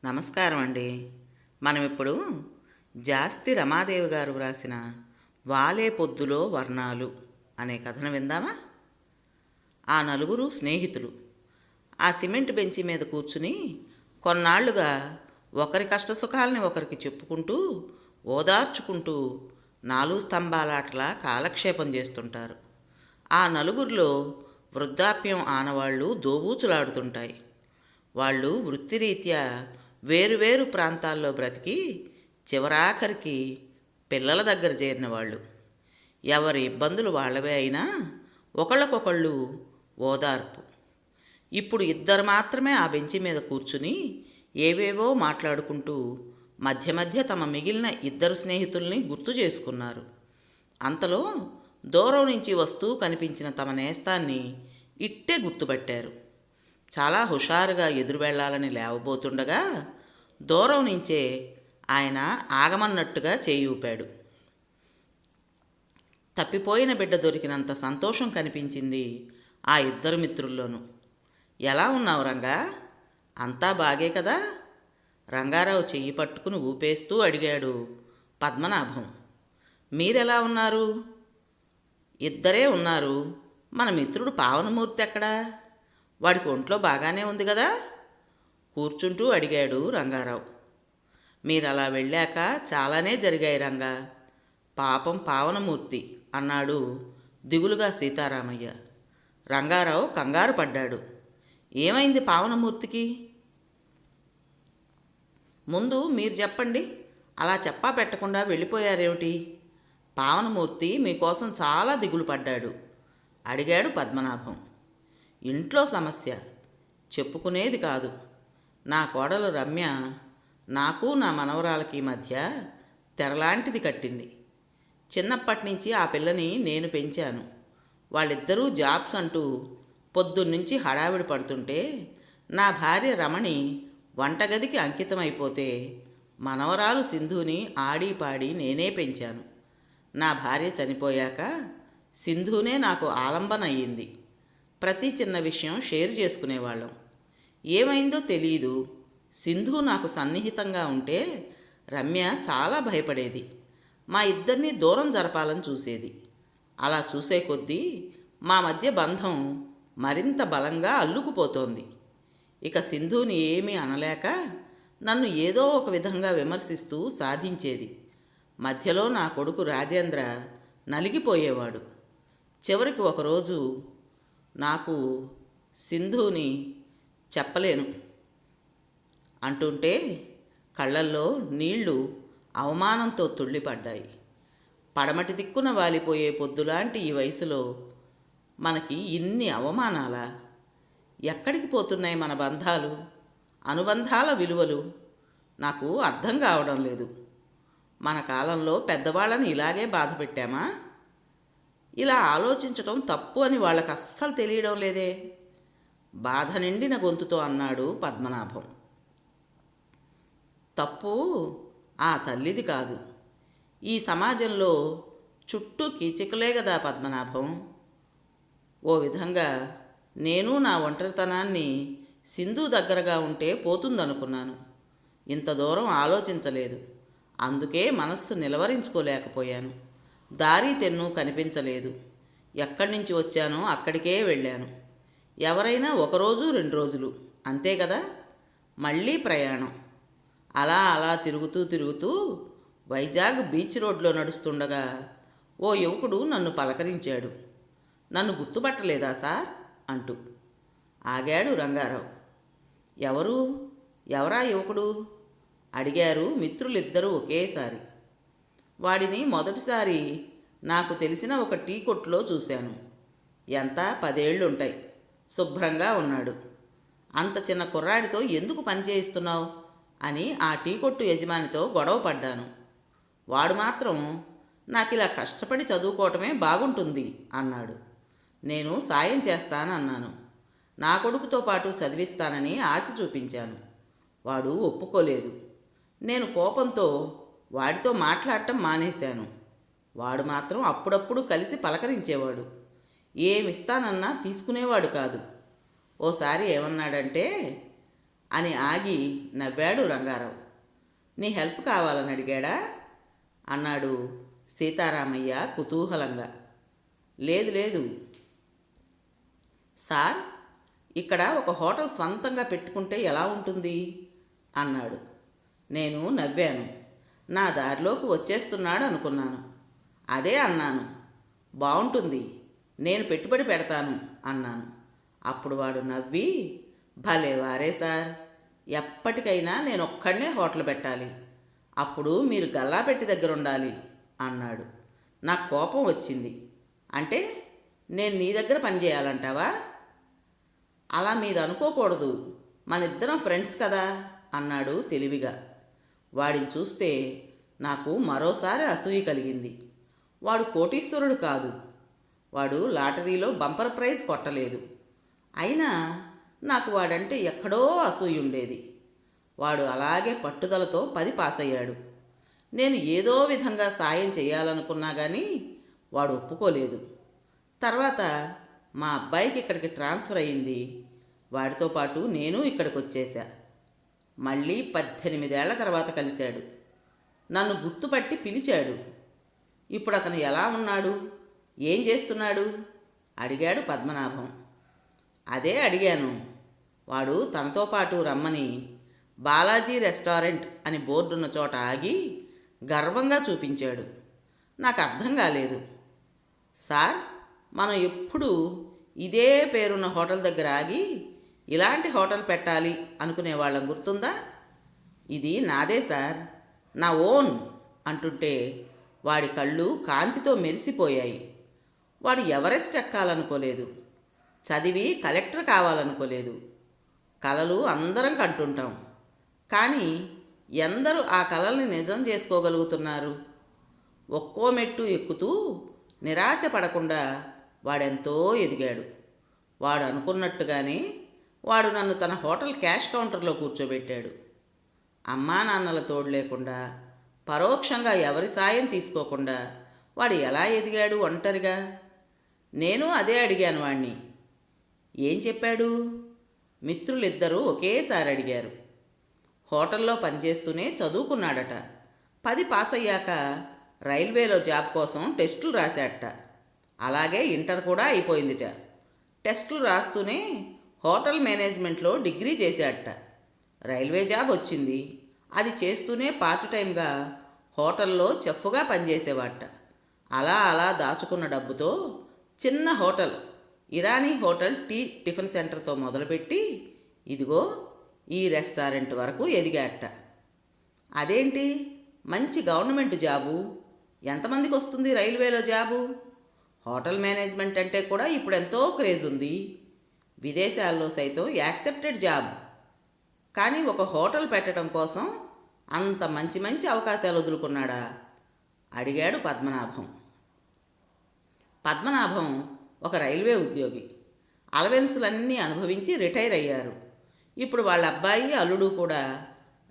నమస్కారం అండి. మనం ఇప్పుడు జాస్తి రమాదేవి గారు వ్రాసిన వాలే పొద్దులో వర్ణాలు అనే కథను విందామా? ఆ నలుగురు స్నేహితులు ఆ సిమెంట్ బెంచి మీద కూర్చుని కొన్నాళ్లుగా ఒకరి కష్టసుఖాలని ఒకరికి చెప్పుకుంటూ ఓదార్చుకుంటూ నాలుగు స్తంభాలాటలా కాలక్షేపం చేస్తుంటారు. ఆ నలుగురిలో వృద్ధాప్యం ఆనవాళ్ళు దోబూచులాడుతుంటాయి. వాళ్ళు వృత్తిరీత్యా వేరువేరు ప్రాంతాల్లో బ్రతికి చివరాఖరికి పిల్లల దగ్గర చేరిన వాళ్ళు. ఎవరి ఇబ్బందులు వాళ్ళవే అయినా ఒకళ్ళకొకళ్ళు ఓదార్పు. ఇప్పుడు ఇద్దరు మాత్రమే ఆ బెంచి మీద కూర్చుని ఏవేవో మాట్లాడుకుంటూ మధ్య మధ్య తమ మిగిలిన ఇద్దరు స్నేహితుల్ని గుర్తు చేసుకున్నారు. అంతలో దూరం నుంచి వస్తూ కనిపించిన తమ నేస్తాన్ని ఇట్టే గుర్తుపట్టారు. చాలా హుషారుగా ఎదురు వెళ్ళాలని లేవబోతుండగా దూరం నుంచే ఆయన ఆగమన్నట్టుగా చేయి ఊపాడు. తప్పిపోయిన బిడ్డ దొరికినంత సంతోషం కనిపించింది ఆ ఇద్దరు మిత్రుల్లోనూ. ఎలా ఉన్నావు రంగా? అంతా బాగే కదా? రంగారావు చెయ్యి పట్టుకుని ఊపేస్తూ అడిగాడు పద్మనాభం. మీరెలా ఉన్నారు? ఇద్దరే ఉన్నారు. మన మిత్రుడు పావనమూర్తి ఎక్కడా? వాడికి ఒంట్లో బాగానే ఉంది కదా? కూర్చుంటూ అడిగాడు రంగారావు. మీరలా వెళ్ళాక చాలానే జరిగాయి రంగా. పాపం పావనమూర్తి అన్నాడు దిగులుగా సీతారామయ్య. రంగారావు కంగారు పడ్డాడు. ఏమైంది పావనమూర్తికి? ముందు మీరు చెప్పండి. అలా చెప్పా పెట్టకుండా వెళ్ళిపోయారేమిటి? పావనమూర్తి మీకోసం చాలా దిగులు పడ్డాడు అడిగాడు పద్మనాభం. ఇంట్లో సమస్య చెప్పుకునేది కాదు. నా కోడలు రమ్య నాకు నా మనవరాలకి మధ్య తెరలాంటిది కట్టింది. చిన్నప్పటి నుంచి ఆ పిల్లని నేను పెంచాను. వాళ్ళిద్దరూ జాబ్స్ అంటూ పొద్దున్నుంచి హడావిడి పడుతుంటే నా భార్య రమణి వంటగదికి అంకితమైపోతే మనవరాలు సింధుని ఆడి పాడి నేనే పెంచాను. నా భార్య చనిపోయాక సింధునే నాకు ఆలంబన అయ్యింది. ప్రతి చిన్న విషయం షేర్ చేసుకునేవాళ్ళం. ఏమైందో తెలీదు, సింధు నాకు సన్నిహితంగా ఉంటే రమ్య చాలా భయపడేది. మా ఇద్దరినీ దూరం జరపాలని చూసేది. అలా చూసే కొద్దీ మా మధ్య బంధం మరింత బలంగా అల్లుకుపోతోంది. ఇక సింధుని ఏమీ అనలేక నన్ను ఏదో ఒక విధంగా విమర్శిస్తూ సాధించేది. మధ్యలో నా కొడుకు రాజేంద్ర నలిగిపోయేవాడు. చివరికి ఒకరోజు నాకు సింధుని చెప్పలేను అంటుంటే కళ్ళల్లో నీళ్లు అవమానంతో తుళ్ళిపడ్డాయి. పడమటి దిక్కున వాలిపోయే పొద్దులాంటి ఈ వయసులో మనకి ఇన్ని అవమానాలా? ఎక్కడికి పోతున్నాయి మన బంధాలు, అనుబంధాల విలువలు? నాకు అర్థం కావడం లేదు. మన కాలంలో పెద్దవాళ్ళని ఇలాగే బాధ పెట్టామా? ఇలా ఆలోచించటం తప్పు అని వాళ్ళకి అస్సలు తెలియడం లేదే. బాధ నిండిన గొంతుతో అన్నాడు పద్మనాభం. తప్పు ఆ తల్లిది కాదు. ఈ సమాజంలో చుట్టూ కీచకులే కదా పద్మనాభం. ఓ విధంగా నేను నా ఒంటరితనాన్ని సింధు దగ్గరగా ఉంటే పోతుందనుకున్నాను. ఇంత దూరం ఆలోచించలేదు. అందుకే మనస్సు నిలవరించుకోలేకపోయాను. దారి తెన్ను కనిపించలేదు. ఎక్కడి నుంచి వచ్చానో అక్కడికే వెళ్ళాను. ఎవరైనా ఒకరోజు 2 రోజులు అంతే కదా, మళ్ళీ ప్రయాణం. అలా అలా తిరుగుతూ తిరుగుతూ వైజాగ్ బీచ్ రోడ్లో నడుస్తుండగా ఓ యువకుడు నన్ను పలకరించాడు. నన్ను గుర్తుపట్టలేదా సార్ అంటూ. ఆగాడు రంగారావు. ఎవరు? ఎవరా యువకుడు అడిగారు మిత్రులిద్దరూ ఒకేసారి. వాడిని మొదటిసారి నాకు తెలిసిన ఒక టీ కొట్టులో చూశాను. ఎంత 10 ఏళ్ళుంటాయి. శుభ్రంగా ఉన్నాడు. అంత చిన్న కుర్రాడితో ఎందుకు పని చేయిస్తున్నావు అని ఆ టీ కొట్టు యజమానితో గొడవ పడ్డాను. వాడు మాత్రం నాకు ఇలా కష్టపడి చదువుకోవటమే బాగుంటుంది అన్నాడు. నేను సాయం చేస్తానన్నాను. నా కొడుకుతో పాటు చదివిస్తానని ఆశ చూపించాను. వాడు ఒప్పుకోలేదు. నేను కోపంతో వాడితో మాట్లాడటం మానేశాను. వాడు మాత్రం అప్పుడప్పుడు కలిసి పలకరించేవాడు. ఏమిస్తానన్నా తీసుకునేవాడు కాదు. ఓసారి ఏమన్నాడంటే, అని ఆగి నవ్వాడు రంగారావు. నీ హెల్ప్ కావాలని అడిగాడా అన్నాడు సీతారామయ్య కుతూహలంగా. లేదు లేదు సార్, ఇక్కడ ఒక హోటల్ స్వంతంగా పెట్టుకుంటే ఎలా ఉంటుంది అన్నాడు. నేను నవ్వాను. నా దారిలోకి వచ్చేస్తున్నాడు అనుకున్నాను. అదే అన్నాను. బాగుంటుంది, నేను పెట్టుబడి పెడతాను అన్నాను. అప్పుడు వాడు నవ్వి, భలే వారే సార్, ఎప్పటికైనా నేను ఒక్కడనే హోటల్ పెట్టాలి, అప్పుడు మీరు గల్లాపెట్టి దగ్గర ఉండాలి అన్నాడు. నాకు కోపం వచ్చింది. అంటే నేను నీ దగ్గర పనిచేయాలంటావా? అలా మీరు అనుకోకూడదు, మనిద్దరం ఫ్రెండ్స్ కదా అన్నాడు తెలివిగా. వాడిని చూస్తే నాకు మరోసారి అసూయ కలిగింది. వాడు కోటీశ్వరుడు కాదు, వాడు లాటరీలో బంపర్ ప్రైజ్ కొట్టలేదు. అయినా నాకు వాడంటే ఎక్కడో అసూయ ఉండేది. వాడు అలాగే పట్టుదలతో 10 పాస్ అయ్యాడు. నేను ఏదో విధంగా సాయం చేయాలనుకున్నా కానీ వాడు ఒప్పుకోలేదు. తర్వాత మా అబ్బాయికి ఇక్కడికి ట్రాన్స్ఫర్ అయింది. వాడితో పాటు నేను ఇక్కడికి వచ్చేసా. మళ్ళీ 18 ఏళ్ల తర్వాత కలిశాడు. నన్ను గుర్తుపట్టి పిలిచాడు. ఇప్పుడు అతను ఎలా ఉన్నాడు, ఏం చేస్తున్నాడు అడిగాడు పద్మనాభం. అదే అడిగాను. వాడు తనతో పాటు రమ్మని బాలాజీ రెస్టారెంట్ అని బోర్డున్న చోట ఆగి గర్వంగా చూపించాడు. నాకు అర్థం కాలేదు. సార్, మనం ఎప్పుడూ ఇదే పేరున్న హోటల్ దగ్గర ఆగి ఇలాంటి హోటల్ పెట్టాలి అనుకునేవాళ్ళం, గుర్తుందా? ఇది నాదే సార్, నా ఓన్ అంటుంటే వాడి కళ్ళు కాంతితో మెరిసిపోయాయి. వాడు ఎవరెస్ట్ ఎక్కాలనుకోలేదు, చదివి కలెక్టర్ కావాలనుకోలేదు. కలలు అందరం కంటుంటాం, కానీ ఎందరూ ఆ కలల్ని నిజం చేసుకోగలుగుతున్నారు? ఒక్కో మెట్టు ఎక్కుతూ నిరాశ పడకుండా వాడెంతో ఎదిగాడు. వాడు అనుకున్నట్టుగానే వాడు నన్ను తన హోటల్ క్యాష్ కౌంటర్లో కూర్చోబెట్టాడు. అమ్మా నాన్నల తోడు లేకుండా, పరోక్షంగా ఎవరి సాయం తీసుకోకుండా వాడు ఎలా ఎదిగాడు ఒంటరిగా? నేను అదే అడిగాను వాణ్ణి. ఏం చెప్పాడు? మిత్రులిద్దరూ ఒకేసారి అడిగారు. హోటల్లో పనిచేస్తూనే చదువుకున్నాడట. 10 పాస్ అయ్యాక రైల్వేలో జాబ్ కోసం టెస్టులు రాశాడట. అలాగే ఇంటర్ కూడా అయిపోయిందిట. టెస్టులు రాస్తూనే హోటల్ మేనేజ్మెంట్లో డిగ్రీ చేశాడట. రైల్వే జాబ్ వచ్చింది. అది చేస్తూనే పార్ట్ టైంగా హోటల్లో చెఫ్గా పనిచేసేవాడట. అలా అలా దాచుకున్న డబ్బుతో చిన్న హోటల్, ఇరానీ హోటల్ టిఫిన్ సెంటర్తో మొదలుపెట్టి ఇదిగో ఈ రెస్టారెంట్ వరకు ఎదిగాడట. అదేంటి, మంచి గవర్నమెంట్ జాబు, ఎంతమందికి వస్తుంది రైల్వేలో జాబు? హోటల్ మేనేజ్మెంట్ అంటే కూడా ఇప్పుడు ఎంతో క్రేజ్ ఉంది. విదేశాల్లో సైతం యాక్సెప్టెడ్ జాబ్. కానీ ఒక హోటల్ పెట్టడం కోసం అంత మంచి మంచి అవకాశాలు వదులుకున్నాడా అడిగాడు పద్మనాభం. పద్మనాభం ఒక రైల్వే ఉద్యోగి. అలవెన్సులన్నీ అనుభవించి రిటైర్ అయ్యారు. ఇప్పుడు వాళ్ళ అబ్బాయి అల్లుడు కూడా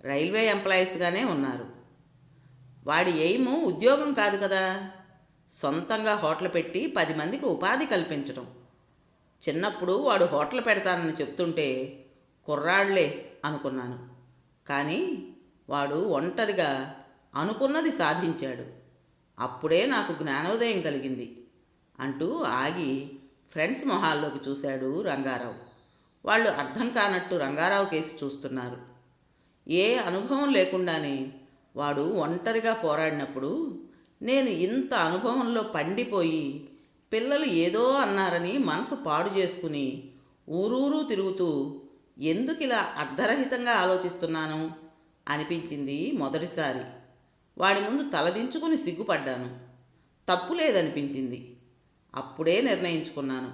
రైల్వే ఎంప్లాయీస్గానే ఉన్నారు. వాడి ఎయిము ఉద్యోగం కాదు కదా, సొంతంగా హోటల్ పెట్టి 10 మందికి ఉపాధి కల్పించడం. చిన్నప్పుడు వాడు హోటల్ పెడతానని చెప్తుంటే కుర్రాళ్లే అనుకున్నాను. కానీ వాడు ఒంటరిగా అనుకున్నది సాధించాడు. అప్పుడే నాకు జ్ఞానోదయం కలిగింది అంటూ ఆగి ఫ్రెండ్స్ మొహాల్లోకి చూశాడు రంగారావు. వాళ్ళు అర్థం కానట్టు రంగారావు కేసి చూస్తున్నారు. ఏ అనుభవం లేకుండానే వాడు ఒంటరిగా పోరాడినప్పుడు నేను ఇంత అనుభవంలో పండిపోయి పిల్లలు ఏదో అన్నారని మనసు పాడు చేసుకుని ఊరూరు తిరుగుతూ ఎందుకిలా అర్ధరహితంగా ఆలోచిస్తున్నాను అనిపించింది మొదటిసారి. వాడి ముందు తలదించుకుని సిగ్గుపడ్డాను. తప్పు లేదనిపించింది. అప్పుడే నిర్ణయించుకున్నాను.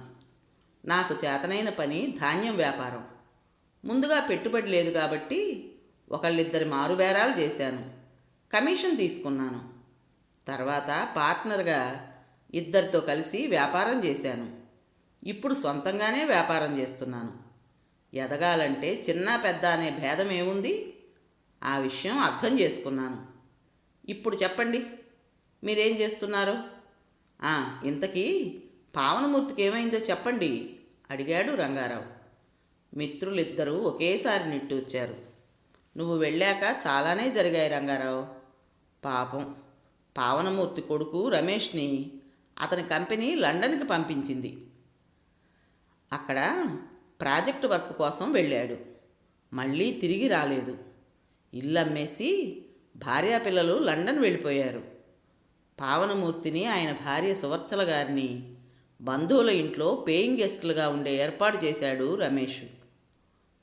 నాకు చేతనైన పని ధాన్యం వ్యాపారం. ముందుగా పెట్టుబడి లేదు కాబట్టి ఒకళ్ళిద్దరి మారుబేరాలు చేశాను, కమిషన్ తీసుకున్నాను. తర్వాత పార్ట్నర్గా 2 కలిసి వ్యాపారం చేశాను. ఇప్పుడు సొంతంగానే వ్యాపారం చేస్తున్నాను. ఎదగాలంటే చిన్న పెద్ద అనే భేదం ఏముంది? ఆ విషయం అర్థం చేసుకున్నాను. ఇప్పుడు చెప్పండి, మీరేం చేస్తున్నారో? ఇంతకీ పావనమూర్తికి ఏమైందో చెప్పండి అడిగాడు రంగారావు. మిత్రులిద్దరూ ఒకేసారి నిట్టూర్చారు. నువ్వు వెళ్ళాక చాలానే జరిగాయి రంగారావు. పాపం, పావనమూర్తి కొడుకు రమేష్ని అతని కంపెనీ లండన్కి పంపించింది. అక్కడ ప్రాజెక్టు వర్క్ కోసం వెళ్ళాడు. మళ్ళీ తిరిగి రాలేదు. ఇల్లు అమ్మేసి భార్యాపిల్లలు లండన్ వెళ్ళిపోయారు. పావనమూర్తిని, ఆయన భార్య సువర్చల గారిని బంధువుల ఇంట్లో పేయింగ్ గెస్టులుగా ఉండే ఏర్పాటు చేశాడు రమేష్.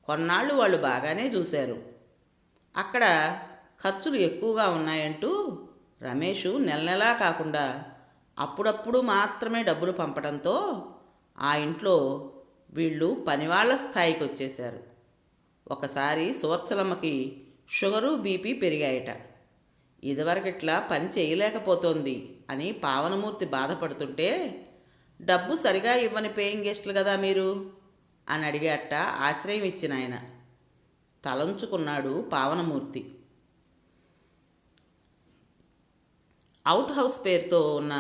కొన్నాళ్ళు వాళ్ళు బాగానే చూశారు. అక్కడ ఖర్చులు ఎక్కువగా ఉన్నాయంటూ రమేషు నెలనెలా కాకుండా అప్పుడప్పుడు మాత్రమే డబ్బులు పంపడంతో ఆ ఇంట్లో వీళ్ళు పనివాళ్ల స్థాయికి వచ్చేశారు. ఒకసారి సువర్చలమ్మకి షుగరు బీపీ పెరిగాయట. ఇదివరకిట్లా పని చేయలేకపోతోంది అని పావనమూర్తి బాధపడుతుంటే, డబ్బు సరిగా ఇవ్వని పేయింగ్ గెస్టులు కదా మీరు అని అడిగాట ఆశ్రయం ఇచ్చిన ఆయన. తలంచుకున్నాడు పావనమూర్తి. అవుట్ హౌస్ పేరుతో ఉన్న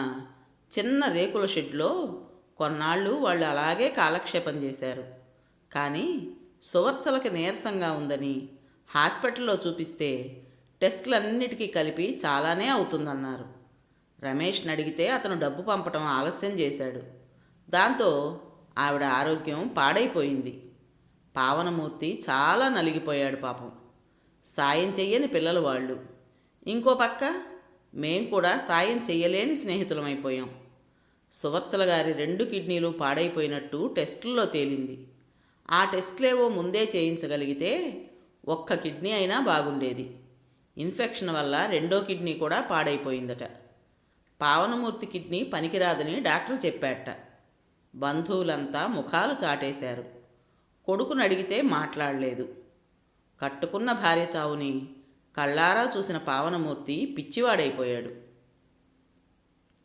చిన్న రేకుల షెడ్లో కొన్నాళ్ళు వాళ్ళు అలాగే కాలక్షేపం చేశారు. కానీ సువర్చలకి నీరసంగా ఉందని హాస్పిటల్లో చూపిస్తే టెస్టులన్నిటికీ కలిపి చాలానే అవుతుందన్నారు. రమేష్ని అడిగితే అతను డబ్బు పంపటం ఆలస్యం చేశాడు. దాంతో ఆవిడ ఆరోగ్యం పాడైపోయింది. పావనమూర్తి చాలా నలిగిపోయాడు పాపం. సాయం చెయ్యని పిల్లలు వాళ్ళు. ఇంకో పక్క మేం కూడా సాయం చెయ్యలేని స్నేహితులమైపోయాం. సువర్చల గారి 2 కిడ్నీలు పాడైపోయినట్టు టెస్టుల్లో తేలింది. ఆ టెస్టులేవో ముందే చేయించగలిగితే 1 కిడ్నీ అయినా బాగుండేది. ఇన్ఫెక్షన్ వల్ల 2వ కిడ్నీ కూడా పాడైపోయిందట. పావనమూర్తి కిడ్నీ పనికిరాదని డాక్టర్ చెప్పాట. బంధువులంతా ముఖాలు చాటేశారు. కొడుకుని అడిగితే మాట్లాడలేదు. కట్టుకున్న భార్య చావుని కళ్ళారా చూసిన పావనమూర్తి పిచ్చివాడైపోయాడు.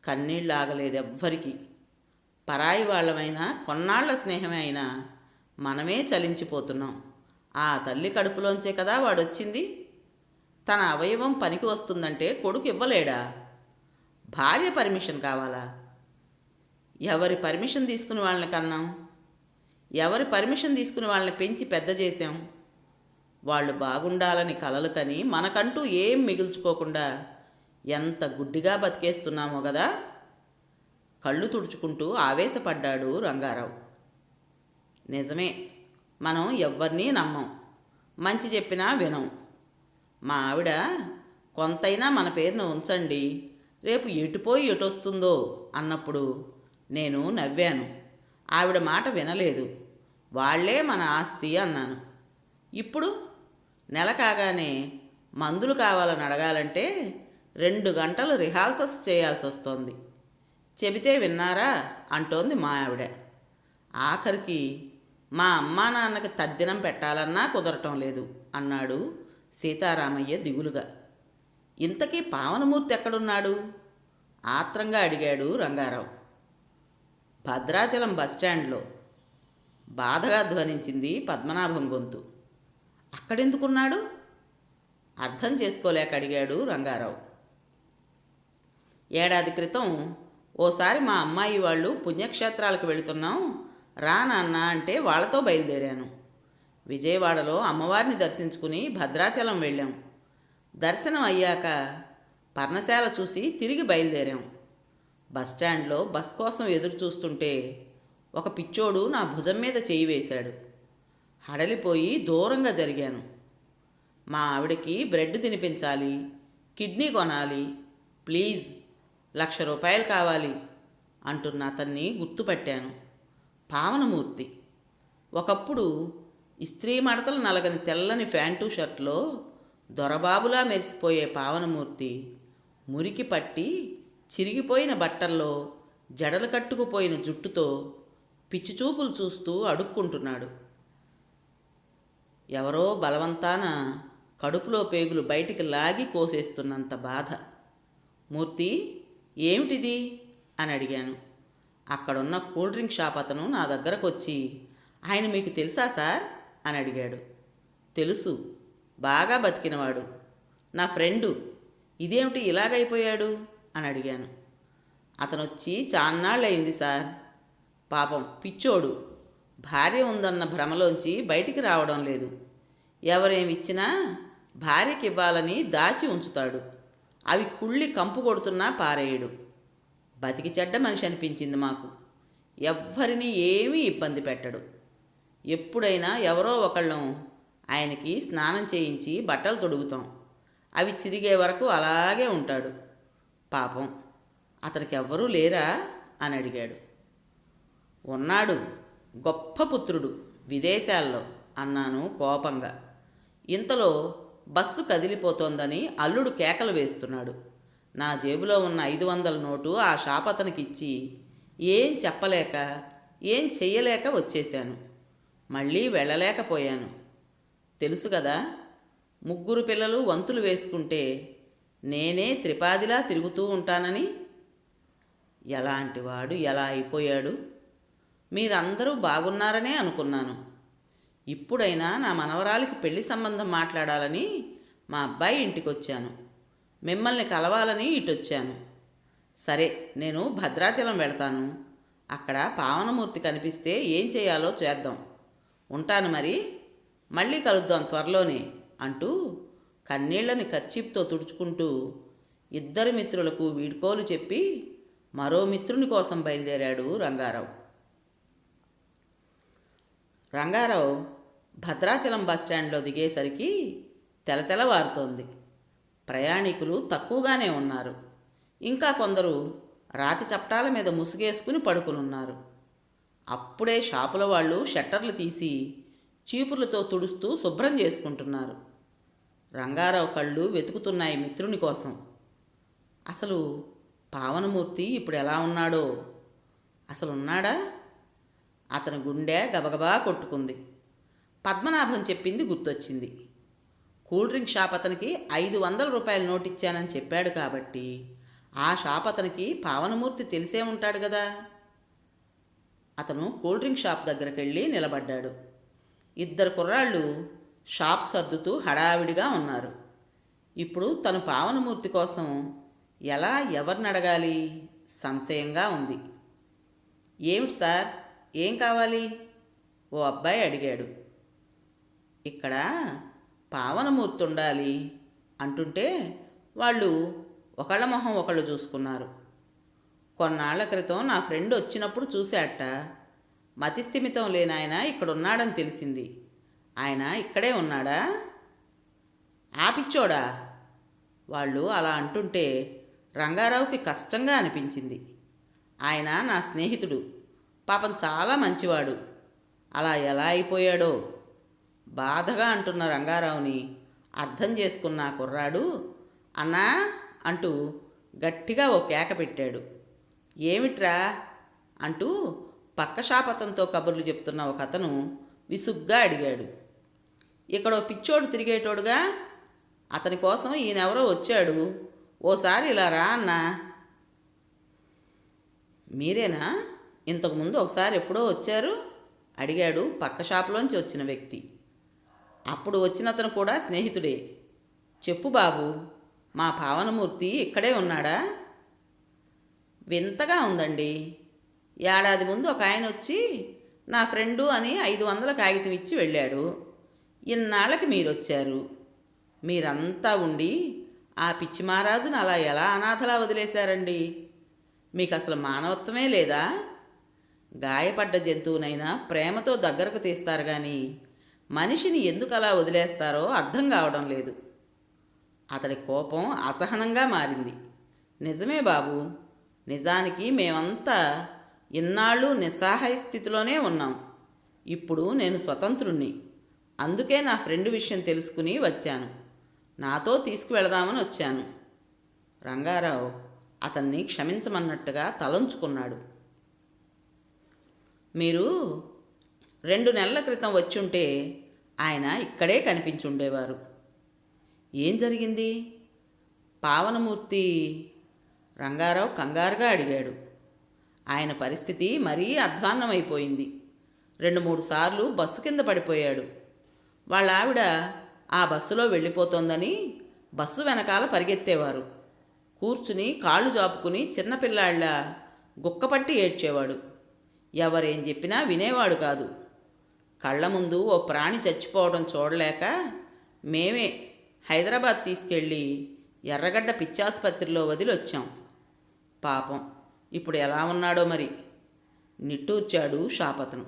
కన్నీళ్ళాగలేదెవ్వరికి. పరాయి వాళ్ళమైనా, కొన్నాళ్ల స్నేహమే అయినా మనమే చలించిపోతున్నాం. ఆ తల్లి కడుపులోంచే కదా వాడొచ్చింది. తన అవయవం పనికి వస్తుందంటే కొడుకు ఇవ్వలేడా? భార్య పర్మిషన్ కావాలా? ఎవరి పర్మిషన్ తీసుకుని వాళ్ళని కన్నాం? ఎవరి పర్మిషన్ తీసుకుని వాళ్ళని పెంచి పెద్ద చేశాం? వాళ్ళు బాగుండాలని కలలు కని మనకంటూ ఏం మిగుల్చుకోకుండా ఎంత గుడ్డిగా బతికేస్తున్నామో కదా. కళ్ళు తుడుచుకుంటూ ఆవేశపడ్డాడు రంగారావు. నిజమే, మనం ఎవ్వరినీ నమ్మం, మంచి చెప్పినా వినం. మా ఆవిడ కొంతైనా మన పేరును ఉంచండి, రేపు ఎటుపోయి ఎటొస్తుందో అన్నప్పుడు నేను నవ్వాను. ఆవిడ మాట వినలేదు. వాళ్లే మన ఆస్తి అన్నాను. ఇప్పుడు నెల కాగానే మందులు కావాలని అడగాలంటే 2 గంటలు రిహార్సల్స్ చేయాల్సి వస్తోంది. చెబితే విన్నారా అంటోంది మా ఆవిడ. ఆఖరికి మా అమ్మా నాన్నకి తద్దినం పెట్టాలన్నా కుదరటం లేదు అన్నాడు సీతారామయ్య దిగులుగా. ఇంతకీ పావనమూర్తి ఎక్కడున్నాడు? ఆత్రంగా అడిగాడు రంగారావు. భద్రాచలం బస్టాండ్లో. బాధగా ధ్వనించింది పద్మనాభం గొంతు. అక్కడెందుకున్నాడు? అర్థం చేసుకోలేక అడిగాడు రంగారావు. ఏడాది క్రితం ఓసారి మా అమ్మాయి వాళ్ళు పుణ్యక్షేత్రాలకు వెళుతున్నాం రా నాన్న అంటే వాళ్ళతో బయలుదేరాను. విజయవాడలో అమ్మవారిని దర్శించుకుని భద్రాచలం వెళ్ళాం. దర్శనం అయ్యాక పర్ణశాల చూసి తిరిగి బయలుదేరాం. బస్టాండ్లో బస్ కోసం ఎదురు చూస్తుంటే ఒక పిచ్చోడు నా భుజం మీద చేయి వేశాడు. హడలిపోయి దూరంగా జరిగాను. మా ఆవిడకి బ్రెడ్ తినిపించాలి, కిడ్నీ కొనాలి, ప్లీజ్ 1,00,000 రూపాయలు కావాలి అంటున్న అతన్ని గుర్తుపట్టాను. పావనమూర్తి. ఒకప్పుడు ఇస్త్రీ మడతలు నలగని తెల్లని ప్యాంటు షర్ట్లో దొరబాబులా మెరిసిపోయే పావనమూర్తి మురికి పట్టి చిరిగిపోయిన బట్టల్లో జడలు కట్టుకుపోయిన జుట్టుతో పిచ్చిచూపులు చూస్తూ అడుక్కుంటున్నాడు. ఎవరో బలవంతాన కడుపులో పేగులు బయటికి లాగి కోసేస్తున్నంత బాధ. మూర్తి, ఏమిటిది అని అడిగాను. అక్కడున్న కూల్ డ్రింక్ షాప్ అతను నా దగ్గరకు వచ్చి, ఆయన మీకు తెలుసా సార్ అని అడిగాడు. తెలుసు, బాగా బతికినవాడు, నా ఫ్రెండు. ఇదేమిటి ఇలాగైపోయాడు అని అడిగాను. అతను వచ్చి చాన్నాళ్ళయింది సార్. పాపం పిచ్చోడు, భార్య ఉందన్న భ్రమలోంచి బయటికి రావడం లేదు. ఎవరేమిచ్చినా భార్యకి ఇవ్వాలని దాచి ఉంచుతాడు. అవి కుళ్ళి కంపు కొడుతున్నా పారేయడు. బతికి చెడ్డ మనిషి అనిపించింది మాకు. ఎవ్వరినీ ఏమీ ఇబ్బంది పెట్టడు. ఎప్పుడైనా ఎవరో ఒకళ్ళం ఆయనకి స్నానం చేయించి బట్టలు తొడుగుతాం. అవి చిరిగే వరకు అలాగే ఉంటాడు. పాపం, అతనికి ఎవ్వరూ లేరా అని అడిగాడు. ఉన్నాడు, గొప్ప పుత్రుడు, విదేశాల్లో అన్నాను కోపంగా. ఇంతలో బస్సు కదిలిపోతోందని అల్లుడు కేకలు వేస్తున్నాడు. నా జేబులో ఉన్న 500 నోటు ఆ షాపతనికి ఇచ్చి ఏం చెప్పలేక ఏం చెయ్యలేక వచ్చేశాను. మళ్ళీ వెళ్ళలేకపోయాను. తెలుసు కదా, 3 పిల్లలు వంతులు వేసుకుంటే నేనే త్రిపాదిలా తిరుగుతూ ఉంటానని. ఎలాంటివాడు ఎలా అయిపోయాడు. మీరందరూ బాగున్నారనే అనుకున్నాను. ఇప్పుడైనా నా మనవరాలికి పెళ్లి సంబంధం మాట్లాడాలని మా అబ్బాయి ఇంటికి వచ్చాను. మిమ్మల్ని కలవాలని ఇటొచ్చాను. సరే, నేను భద్రాచలం వెళతాను. అక్కడ పావనమూర్తి కనిపిస్తే ఏం చేయాలో చేద్దాం. ఉంటాను మరి, మళ్ళీ కలుద్దాం త్వరలోనే అంటూ కన్నీళ్లని కర్చీప్తో తుడుచుకుంటూ 2 మిత్రులకు వీడ్కోలు చెప్పి మరో మిత్రుని కోసం బయలుదేరాడు రంగారావు. రంగారావు భద్రాచలం బస్టాండ్లో దిగేసరికి తెలతెలవారుతోంది. ప్రయాణికులు తక్కువగానే ఉన్నారు. ఇంకా కొందరు రాతి చప్టాల మీద ముసుగేసుకుని పడుకునున్నారు. అప్పుడే షాపుల వాళ్ళు షట్టర్లు తీసి చీపుర్లతో తుడుస్తూ శుభ్రం చేసుకుంటున్నారు. రంగారావు కళ్ళు వెతుకుతున్నాయి మిత్రుని కోసం. అసలు పావనమూర్తి ఇప్పుడు ఎలా ఉన్నాడో? అసలు ఉన్నాడా? అతని గుండె గబగబా కొట్టుకుంది. పద్మనాభం చెప్పింది గుర్తొచ్చింది. కూల్ డ్రింక్ షాప్ అతనికి 500 రూపాయల నోటిచ్చానని చెప్పాడు కాబట్టి ఆ షాప్ అతనికి పావనమూర్తి తెలిసే ఉంటాడు కదా. అతను కూల్ డ్రింక్ షాప్ దగ్గరికి వెళ్ళి నిలబడ్డాడు. 2 కుర్రాళ్ళు షాప్ సర్దుతూ హడావిడిగా ఉన్నారు. ఇప్పుడు తను పావనమూర్తి కోసం ఎలా ఎవరిని అడగాలి సంశయంగా ఉంది. ఏమిటి సార్, ఏం కావాలి? ఓ అబ్బాయి అడిగాడు. ఇక్కడ పావనమూర్తి ఉండాలి అంటుంటే వాళ్ళు ఒకళ్ళ మొహం ఒకళ్ళు చూసుకున్నారు. కొన్నాళ్ల క్రితం నా ఫ్రెండ్ వచ్చినప్పుడు చూశాట. మతిస్థిమితం లేని ఆయన ఇక్కడ ఉన్నాడని తెలిసింది. ఆయన ఇక్కడే ఉన్నాడా? ఆపిచ్చోడా? వాళ్ళు అలా అంటుంటే రంగారావుకి కష్టంగా అనిపించింది. ఆయన నా స్నేహితుడు, పాపం చాలా మంచివాడు. అలా ఎలా అయిపోయాడో బాధగా అంటున్న రంగారావుని అర్థం చేసుకున్న కుర్రాడు అన్నా అంటూ గట్టిగా ఓ కేక పెట్టాడు. ఏమిట్రా అంటూ పక్క షాపతంతో కబుర్లు చెప్తున్న ఒక అతను విసుగ్గా అడిగాడు. ఇక్కడో పిచ్చోడు తిరిగేటోడుగా, అతని కోసం ఈయనెవరో వచ్చాడు, ఓసారి ఇలా రా అన్నా. మీరేనా? ఇంతకుముందు ఒకసారి ఎప్పుడో వచ్చారు అడిగాడు పక్క షాపులోంచి వచ్చిన వ్యక్తి. అప్పుడు వచ్చిన అతను కూడా స్నేహితుడే. చెప్పు బాబు, మా పావనమూర్తి ఇక్కడే ఉన్నాడా? వింతగా ఉందండి. ఏడాది ముందు ఒక ఆయన వచ్చి నా ఫ్రెండు అని 500 కాగితం ఇచ్చి వెళ్ళాడు. ఇన్నాళ్ళకి మీరొచ్చారు. మీరంతా ఉండి ఆ పిచ్చి మహారాజును అలా ఎలా అనాథలా వదిలేశారండి? మీకు అసలు మానవత్వమే లేదా? గాయపడ్డ జంతువునైనా ప్రేమతో దగ్గరకు తీస్తారు కానీ మనిషిని ఎందుకు అలా వదిలేస్తారో అర్థం కావడం లేదు. అతడి కోపం అసహనంగా మారింది. నిజమే బాబు, నిజానికి మేమంతా ఇన్నాళ్ళు నిస్సహాయ స్థితిలోనే ఉన్నాం. ఇప్పుడు నేను స్వతంత్రుణ్ణి. అందుకే నా ఫ్రెండ్ విషయం తెలుసుకుని వచ్చాను. నాతో తీసుకువెళదామని వచ్చాను. రంగారావు అతన్ని క్షమించమన్నట్టుగా తలంచుకున్నాడు. మీరు 2 నెలల క్రితం వచ్చుంటే ఆయన ఇక్కడే కనిపించుండేవారు. ఏం జరిగింది? పావనమూర్తి రంగారావు కంగారుగా అడిగాడు. ఆయన పరిస్థితి మరీ అధ్వాన్నమైపోయింది. 2-3 సార్లు బస్సు కింద పడిపోయాడు. వాళ్ళ ఆవిడ ఆ బస్సులో వెళ్ళిపోతోందని బస్సు వెనకాల పరిగెత్తేవారు. కూర్చుని కాళ్ళు జాపుకుని చిన్నపిల్లాళ్ళ గుక్కపట్టి ఏడ్చేవాడు. ఎవరేం చెప్పినా వినేవాడు కాదు. కళ్ళ ముందు ఓ ప్రాణి చచ్చిపోవడం చూడలేక మేమే హైదరాబాద్ తీసుకెళ్ళి ఎర్రగడ్డ పిచ్చాసుపత్రిలో వదిలొచ్చాం. పాపం ఇప్పుడు ఎలా ఉన్నాడో మరి నిట్టూర్చాడు షాపతను.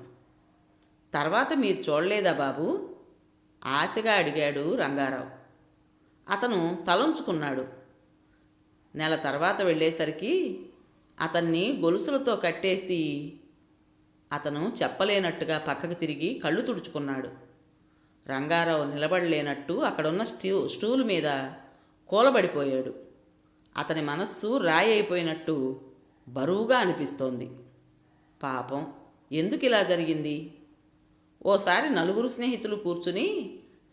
తర్వాత మీరు చూడలేదా బాబు? ఆశగా అడిగాడు రంగారావు. అతను తలంచుకున్నాడు. నెల తర్వాత వెళ్ళేసరికి అతన్ని గొలుసులతో కట్టేసి అతను చెప్పలేనట్టుగా పక్కకు తిరిగి కళ్ళు తుడుచుకున్నాడు. రంగారావు నిలబడలేనట్టు అక్కడున్న స్టూలు మీద కూలబడిపోయాడు. అతని మనస్సు రాయి అయిపోయినట్టు బరువుగా అనిపిస్తోంది. పాపం ఎందుకు ఇలా జరిగింది? ఓసారి నలుగురు స్నేహితులు కూర్చుని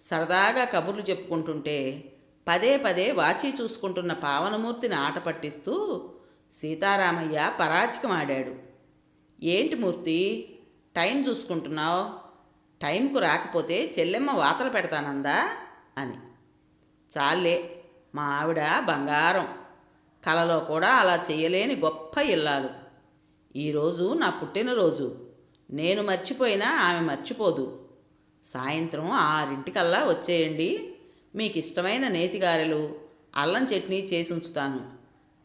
సరదాగా కబుర్లు చెప్పుకుంటుంటే పదే పదే వాచి చూసుకుంటున్న పావనమూర్తిని ఆట పట్టిస్తూ సీతారామయ్య పరాచికం ఆడాడు. ఏంటి మూర్తి, టైం చూసుకుంటున్నావు? టైంకు రాకపోతే చెల్లెమ్మ వాతలు పెడతానందా అని. చాలే, మా ఆవిడ బంగారం, కలలో కూడా అలా చేయలేని గొప్ప ఇల్లాలు. ఈరోజు నా పుట్టినరోజు, నేను మర్చిపోయినా ఆమె మర్చిపోదు. సాయంత్రం 6 వచ్చేయండి, మీకు ఇష్టమైన నేతిగారెలు అల్లం చట్నీ చేసి ఉంచుతాను.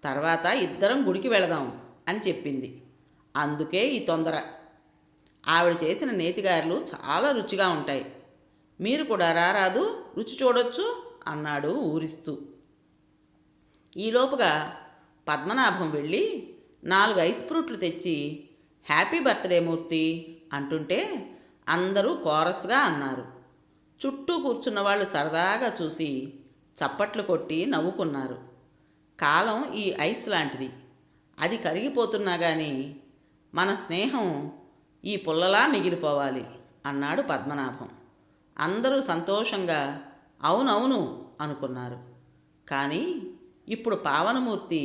తర్వాత ఇద్దరం గుడికి వెళదాం అని చెప్పింది. అందుకే ఈ తొందర. ఆవిడ చేసిన నేతిగారెలు చాలా రుచిగా ఉంటాయి, మీరు కూడా రారాదు, రుచి చూడొచ్చు అన్నాడు ఊరిస్తూ. ఈలోపుగా పద్మనాభం వెళ్ళి 4 ఐస్ ఫ్రూట్లు తెచ్చి హ్యాపీ బర్త్డే మూర్తి అంటుంటే అందరూ కోరస్గా అన్నారు. చుట్టూ కూర్చున్న వాళ్ళు సరదాగా చూసి చప్పట్లు కొట్టి నవ్వుకున్నారు. కాలం ఈ ఐస్ లాంటిది, అది కరిగిపోతున్నా కానీ మన స్నేహం ఈ పుల్లలా మిగిలిపోవాలి అన్నాడు పద్మనాభం. అందరూ సంతోషంగా అవునవును అనుకున్నారు. కానీ ఇప్పుడు పావనమూర్తి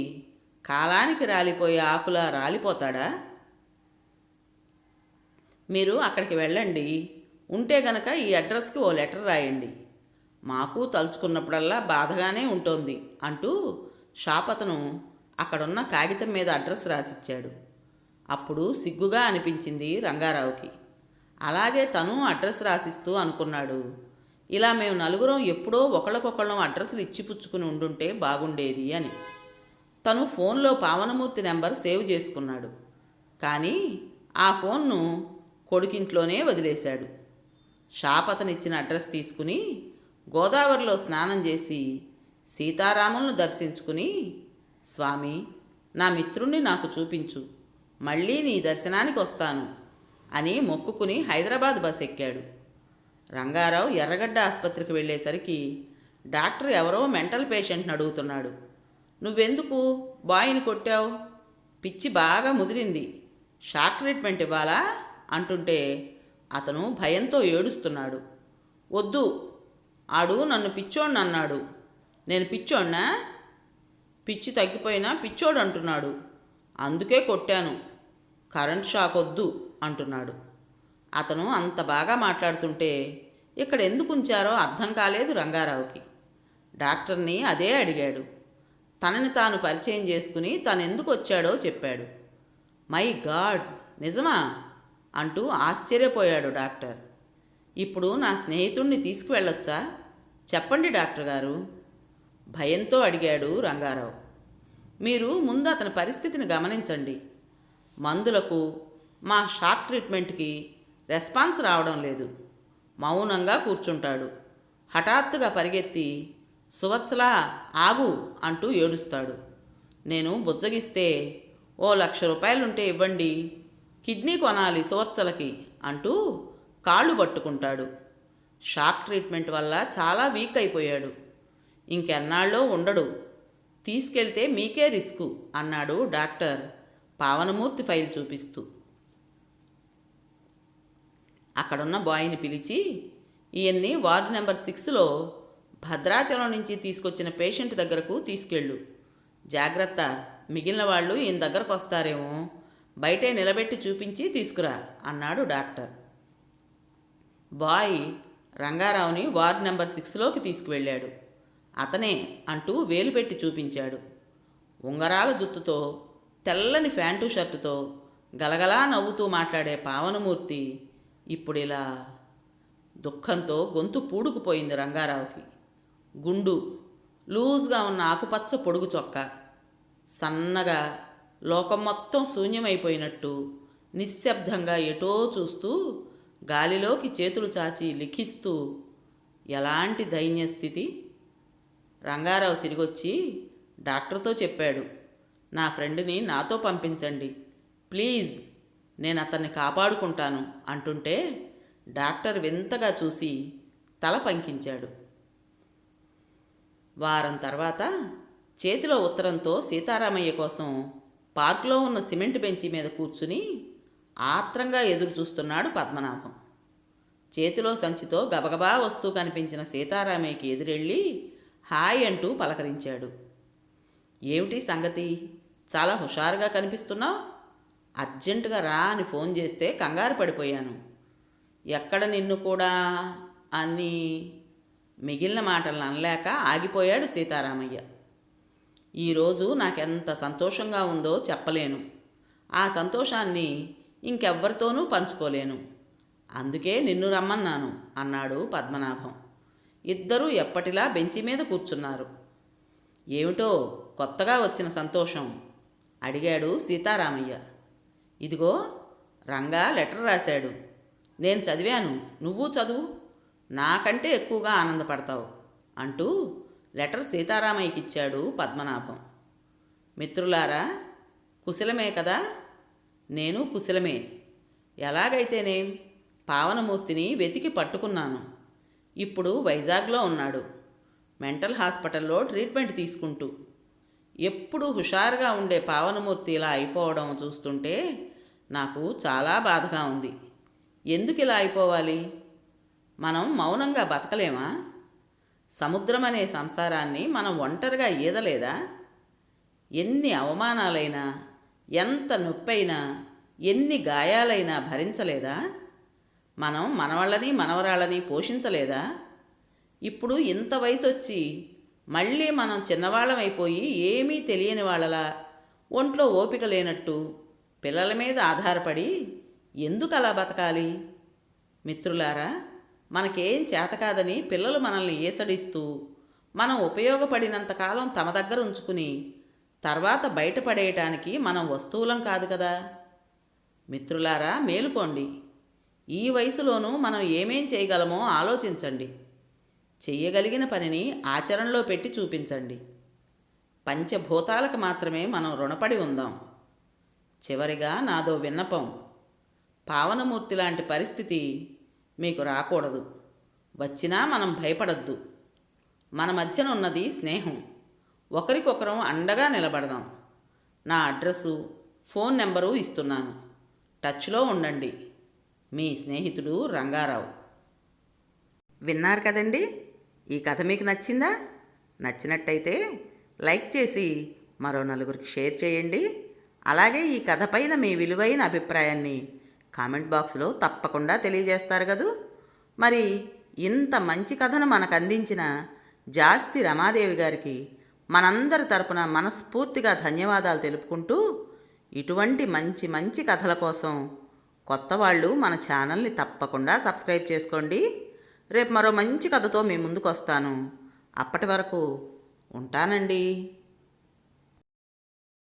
కాలానికి రాలిపోయే ఆకులా రాలిపోతాడా? మీరు అక్కడికి వెళ్ళండి, ఉంటే గనక ఈ అడ్రస్కి ఓ లెటర్ రాయండి, మాకు తలుచుకున్నప్పుడల్లా బాధగానే ఉంటుంది అంటూ షాపతను అక్కడున్న కాగితం మీద అడ్రస్ రాసిచ్చాడు. అప్పుడు సిగ్గుగా అనిపించింది రంగారావుకి. అలాగే తను అడ్రస్ రాసిస్తూ అనుకున్నాడు, ఇలా మేము నలుగురం ఎప్పుడో ఒకళ్ళకొకళ్ళం అడ్రస్లు ఇచ్చిపుచ్చుకుని ఉండుంటే బాగుండేది అని. తను ఫోన్లో పావనమూర్తి నెంబర్ సేవ్ చేసుకున్నాడు. కానీ ఆ ఫోన్ను కొడుకింట్లోనే వదిలేశాడు. షాపతనిచ్చిన అడ్రస్ తీసుకుని గోదావరిలో స్నానం చేసి సీతారాములను దర్శించుకుని, స్వామి, నా మిత్రుణ్ణి నాకు చూపించు, మళ్ళీ నీ దర్శనానికి వస్తాను అని మొక్కుకుని హైదరాబాద్ బస్ ఎక్కాడు. రంగారావు ఎర్రగడ్డ ఆసుపత్రికి వెళ్ళేసరికి డాక్టర్ ఎవరో మెంటల్ పేషెంట్ని అడుగుతున్నాడు. నువ్వెందుకు బాయ్ని కొట్టావు? పిచ్చి బాగా ముదిరింది, షాక్ ట్రీట్మెంట్ ఇవ్వాలా అంటుంటే అతను భయంతో ఏడుస్తున్నాడు. వద్దు, ఆడు నన్ను పిచ్చోడిని అన్నాడు. నేను పిచ్చోడ్నా? పిచ్చి తగ్గిపోయినా పిచ్చోడు అంటున్నాడు, అందుకే కొట్టాను, కరెంట్ షాక్ వద్దు అంటున్నాడు. అతను అంత బాగా మాట్లాడుతుంటే ఇక్కడ ఎందుకు ఉంచారో అర్థం కాలేదు రంగారావుకి. డాక్టర్ని అదే అడిగాడు. తనని తాను పరిచయం చేసుకుని తను ఎందుకు వచ్చాడో చెప్పాడు. మై గాడ్, నిజమా అంటూ ఆశ్చర్యపోయాడు డాక్టర్. ఇప్పుడు నా స్నేహితుణ్ణి తీసుకువెళ్ళొచ్చా? చెప్పండి డాక్టర్ గారు, భయంతో అడిగాడు రంగారావు. మీరు ముందు అతని పరిస్థితిని గమనించండి. మందులకు మా షాక్ ట్రీట్మెంట్కి రెస్పాన్స్ రావడం లేదు. మౌనంగా కూర్చుంటాడు. హఠాత్తుగా పరిగెత్తి సువత్సలా ఆగు అంటూ ఏడుస్తాడు. నేను బుజ్జగిస్తే ఓ 1,00,000 రూపాయలుంటే ఇవ్వండి, కిడ్నీ కొనాలి సువత్సలకి అంటూ కాళ్ళు పట్టుకుంటాడు. షాక్ ట్రీట్మెంట్ వల్ల చాలా వీక్ అయిపోయాడు, ఇంకెన్నాళ్ళో ఉండడు, తీసుకెళ్తే మీకే రిస్కు అన్నాడు డాక్టర్ పావనమూర్తి ఫైల్ చూపిస్తూ. అక్కడున్న బాయ్ని పిలిచి, ఈయన్ని వార్డు నెంబర్ 6లో భద్రాచలం నుంచి తీసుకొచ్చిన పేషెంట్ దగ్గరకు తీసుకెళ్ళు, జాగ్రత్త, మిగిలిన వాళ్ళు ఈయన దగ్గరకు వస్తారేమో, బయటే నిలబెట్టి చూపించి తీసుకురా అన్నాడు డాక్టర్. బాయ్ రంగారావుని వార్డు నెంబర్ 6లోకి తీసుకువెళ్ళాడు. అతనే అంటూ వేలు పెట్టి చూపించాడు. ఉంగరాల జుత్తుతో, తెల్లని ప్యాంటు షర్టుతో గలగలా నవ్వుతూ మాట్లాడే పావనమూర్తి ఇప్పుడిలా దుఃఖంతో గొంతు పూడుకుపోయింది రంగారావుకి. గుండు, లూజ్గా ఉన్న ఆకుపచ్చ పొడుగు చొక్కా, సన్నగా లోకం మొత్తం శూన్యమైపోయినట్టు నిశ్శబ్దంగా ఎటో చూస్తూ గాలిలోకి చేతులు చాచి లిఖిస్తూ ఎలాంటి దైన్యస్థితి. రంగారావు తిరిగొచ్చి డాక్టర్తో చెప్పాడు, నా ఫ్రెండ్ని నాతో పంపించండి ప్లీజ్, నేను అతన్ని కాపాడుకుంటాను అంటుంటే డాక్టర్ వింతగా చూసి తల పంకించాడు. వారం తర్వాత చేతిలో ఉత్తరంతో సీతారామయ్య కోసం పార్కులో ఉన్న సిమెంట్ బెంచి మీద కూర్చుని ఆత్రంగా ఎదురు చూస్తున్నాడు పద్మనాభం. చేతిలో సంచితో గబగబా వస్తూ కనిపించిన సీతారామయ్యకి ఎదురెళ్ళి హాయ్ అంటూ పలకరించాడు. ఏమిటి సంగతి, చాలా హుషారుగా కనిపిస్తున్నావు? అర్జెంటుగా రా అని ఫోన్ చేస్తే కంగారు పడిపోయాను. ఎక్కడ నిన్ను కూడా అని మిగిలిన మాటలను అనలేక ఆగిపోయాడు సీతారామయ్య. ఈరోజు నాకెంత సంతోషంగా ఉందో చెప్పలేను. ఆ సంతోషాన్ని ఇంకెవ్వరితోనూ పంచుకోలేను. అందుకే నిన్ను రమ్మన్నాను అన్నాడు పద్మనాభం. ఇద్దరూ ఎప్పటిలా బెంచి మీద కూర్చున్నారు. ఏమిటో కొత్తగా వచ్చిన సంతోషం అడిగాడు సీతారామయ్య. ఇదిగో రంగా లెటర్ రాశాడు, నేను చదివాను, నువ్వు చదువు, నాకంటే ఎక్కువగా ఆనందపడతావు అంటూ లెటర్ సీతారామయ్యకి ఇచ్చాడు పద్మనాభం. మిత్రులారా, కుశలమే కదా? నేను కుశలమే. ఎలాగైతేనేం పావనమూర్తిని వెతికి పట్టుకున్నాను. ఇప్పుడు వైజాగ్లో ఉన్నాడు, మెంటల్ హాస్పిటల్లో ట్రీట్మెంట్ తీసుకుంటూ. ఎప్పుడూ హుషారుగా ఉండే పావనమూర్తి ఇలా అయిపోవడం చూస్తుంటే నాకు చాలా బాధగా ఉంది. ఎందుకు ఇలా అయిపోవాలి? మనం మౌనంగా బతకలేమా? సముద్రం అనే సంసారాన్ని మనం ఒంటరిగా ఈదలేదా? ఎన్ని అవమానాలైనా, ఎంత నొప్పైనా, ఎన్ని గాయాలైనా భరించలేదా? మనం మనవాళ్ళని మనవరాళ్ళని పోషించలేదా? ఇప్పుడు ఇంత వయసు వచ్చి మళ్ళీ మనం చిన్నవాళ్ళమైపోయి ఏమీ తెలియని వాళ్ళలా ఒంట్లో ఓపిక లేనట్టు పిల్లల మీద ఆధారపడి ఎందుకు అలా బతకాలి? మిత్రులారా, మనకేం చేతకాదని పిల్లలు మనల్ని ఏసడిస్తూ మనం ఉపయోగపడినంతకాలం తమ దగ్గర ఉంచుకుని తర్వాత బయటపడేయటానికి మనం వస్తువులం కాదు కదా. మిత్రులారా, మేలుకోండి. ఈ వయసులోనూ మనం ఏమేం చేయగలమో ఆలోచించండి. చెయ్యగలిగిన పనిని ఆచరణలో పెట్టి చూపించండి. పంచభూతాలకు మాత్రమే మనం రుణపడి ఉందాం. చివరిగా నాదో విన్నపం, పావనమూర్తి లాంటి పరిస్థితి మీకు రాకూడదు. వచ్చినా మనం భయపడద్దు. మన మధ్యనున్నది స్నేహం. ఒకరికొకరం అండగా నిలబడదాం. నా అడ్రస్సు, ఫోన్ నెంబరు ఇస్తున్నాను. టచ్లో ఉండండి. మీ స్నేహితుడు రంగారావు. విన్నారు కదండి, ఈ కథ మీకు నచ్చిందా? నచ్చినట్టయితే లైక్ చేసి మరో నలుగురికి షేర్ చేయండి. అలాగే ఈ కథ పైన మీ విలువైన అభిప్రాయాన్ని కామెంట్ బాక్స్లో తప్పకుండా తెలియజేస్తారు కదూ. మరి ఇంత మంచి కథను మనకు అందించిన జాస్తి రమాదేవి గారికి మనందరి తరపున మనస్ఫూర్తిగా ధన్యవాదాలు తెలుపుకుంటూ, ఇటువంటి మంచి మంచి కథల కోసం కొత్త వాళ్ళు మన ఛానల్ని తప్పకుండా సబ్స్క్రైబ్ చేసుకోండి. రేపు మరో మంచి కథతో మీ ముందుకు వస్తాను. అప్పటి వరకు ఉంటానండి.